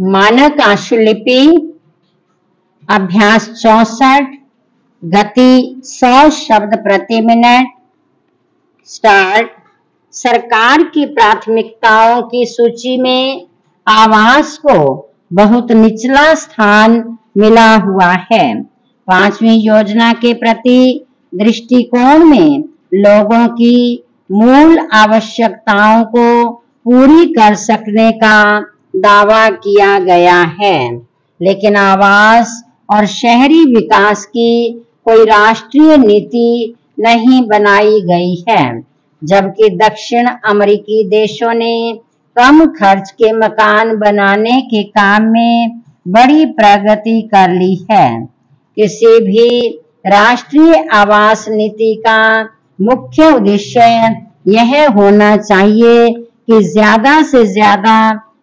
मानक आशुलिपि अभ्यास 64 गति 100 शब्द प्रति मिनट। स्टार्ट। सरकार की प्राथमिकताओं की सूची में आवास को बहुत निचला स्थान मिला हुआ है। 5वीं योजना के प्रति दृष्टिकोण में लोगों की मूल आवश्यकताओं को पूरी कर सकने का दावा किया गया है, लेकिन आवास और शहरी विकास की कोई राष्ट्रीय नीति नहीं बनाई गई है, जबकि दक्षिण अमेरिकी देशों ने कम खर्च के मकान बनाने के काम में बड़ी प्रगति कर ली है। किसी भी राष्ट्रीय आवास नीति का मुख्य उद्देश्य यह होना चाहिए कि ज्यादा से ज्यादा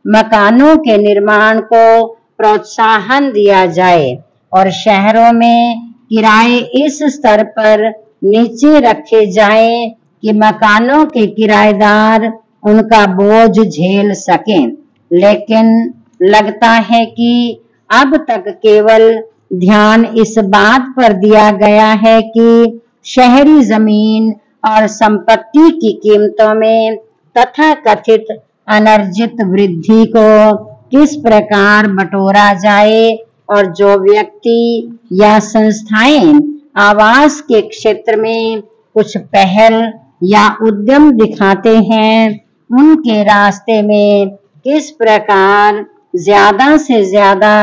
मकानों के निर्माण को प्रोत्साहन दिया जाए और शहरों में किराए इस स्तर पर नीचे रखे जाएं कि मकानों के किराएदार उनका बोझ झेल सकें। लेकिन लगता है कि अब तक केवल ध्यान इस बात पर दिया गया है कि शहरी जमीन और संपत्ति की कीमतों में तथाकथित अनर्जित वृद्धि को किस प्रकार बटोरा जाए, और जो व्यक्ति या संस्थाएं आवास के क्षेत्र में कुछ पहल या उद्यम दिखाते हैं, उनके रास्ते में किस प्रकार ज्यादा से ज्यादा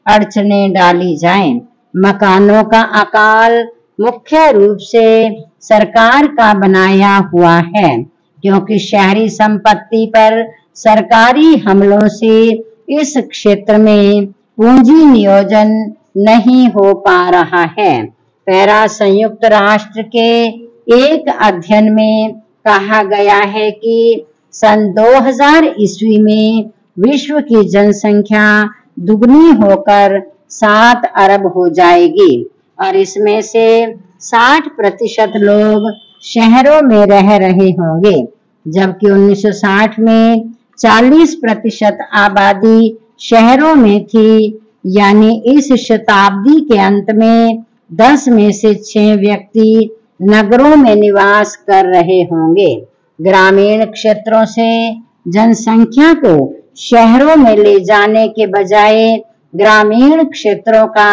अड़चनें डाली जाएं। मकानों का अकाल मुख्य रूप से सरकार का बनाया हुआ है, क्योंकि शहरी संपत्ति पर सरकारी हमलों से इस क्षेत्र में पूंजी नियोजन नहीं हो पा रहा है। पैरा संयुक्त राष्ट्र के एक अध्ययन में कहा गया है कि सन 2000 ईस्वी में विश्व की जनसंख्या दुगनी होकर 7 अरब हो जाएगी और इसमें से 60% लोग शहरों में रह रहे होंगे, जबकि 1960 में 40% आबादी शहरों में थी। यानी इस शताब्दी के अंत में 10 में से 6 व्यक्ति नगरों में निवास कर रहे होंगे। ग्रामीण क्षेत्रों से जनसंख्या को शहरों में ले जाने के बजाय ग्रामीण क्षेत्रों का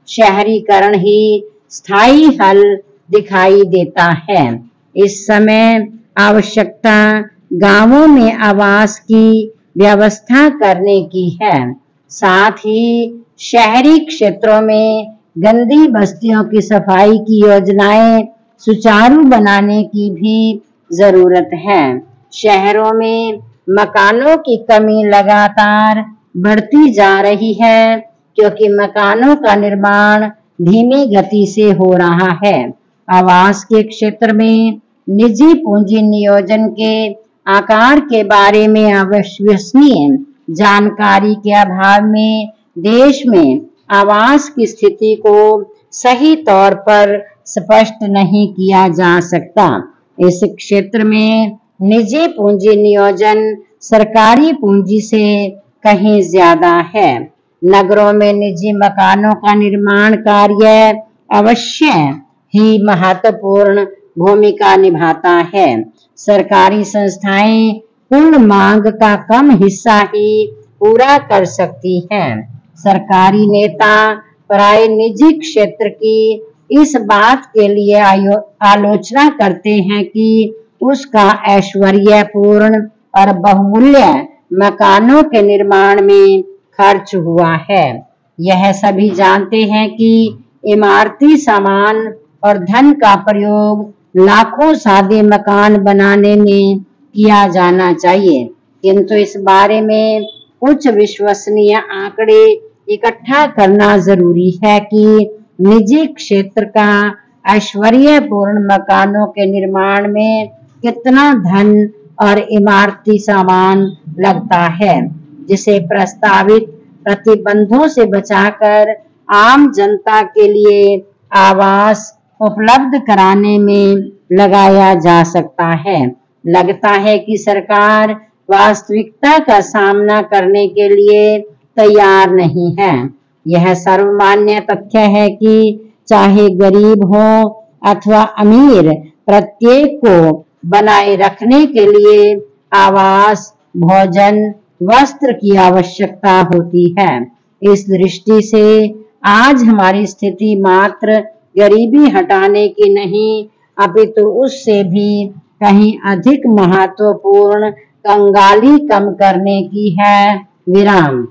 शहरीकरण ही स्थायी हल दिखाई देता है। इस समय आवश्यकता गांवों में आवास की व्यवस्था करने की है। साथ ही शहरी क्षेत्रों में गंदी बस्तियों की सफाई की योजनाएं सुचारू बनाने की भी जरूरत है। शहरों में मकानों की कमी लगातार बढ़ती जा रही है, क्योंकि मकानों का निर्माण धीमी गति से हो रहा है। आवास के क्षेत्र में निजी पूंजी नियोजन के आकार के बारे में अविश्वसनीय जानकारी के अभाव में देश में आवास की स्थिति को सही तौर पर स्पष्ट नहीं किया जा सकता। इस क्षेत्र में निजी पूंजी नियोजन सरकारी पूंजी से कहीं ज्यादा है। नगरों में निजी मकानों का निर्माण कार्य अवश्य ही महत्वपूर्ण भूमिका निभाता है। सरकारी संस्थाएं कुल मांग का कम हिस्सा ही पूरा कर सकती हैं। सरकारी नेता प्राय निजी क्षेत्र की इस बात के लिए आलोचना करते हैं कि उसका ऐश्वर्यपूर्ण और बहुमूल्य मकानों के निर्माण में खर्च हुआ है। यह सभी जानते हैं कि इमारती सामान और धन का प्रयोग लाखों सादे मकान बनाने में किया जाना चाहिए, किंतु इस बारे में कुछ विश्वसनीय आंकड़े इकट्ठा करना जरूरी है कि निजी क्षेत्र का ऐश्वर्यपूर्ण मकानों के निर्माण में कितना धन और इमारती सामान लगता है, जिसे प्रस्तावित प्रतिबंधों से बचाकर आम जनता के लिए आवास उपलब्ध कराने में लगाया जा सकता है। लगता है कि सरकार वास्तविकता का सामना करने के लिए तैयार नहीं है। यह सर्वमान्य तथ्य है कि चाहे गरीब हो अथवा अमीर, प्रत्येक को बनाए रखने के लिए आवास, भोजन, वस्त्र की आवश्यकता होती है। इस दृष्टि से आज हमारी स्थिति मात्र गरीबी हटाने की नहीं, अपितु उससे भी कहीं अधिक महत्वपूर्ण कंगाली कम करने की है। विराम।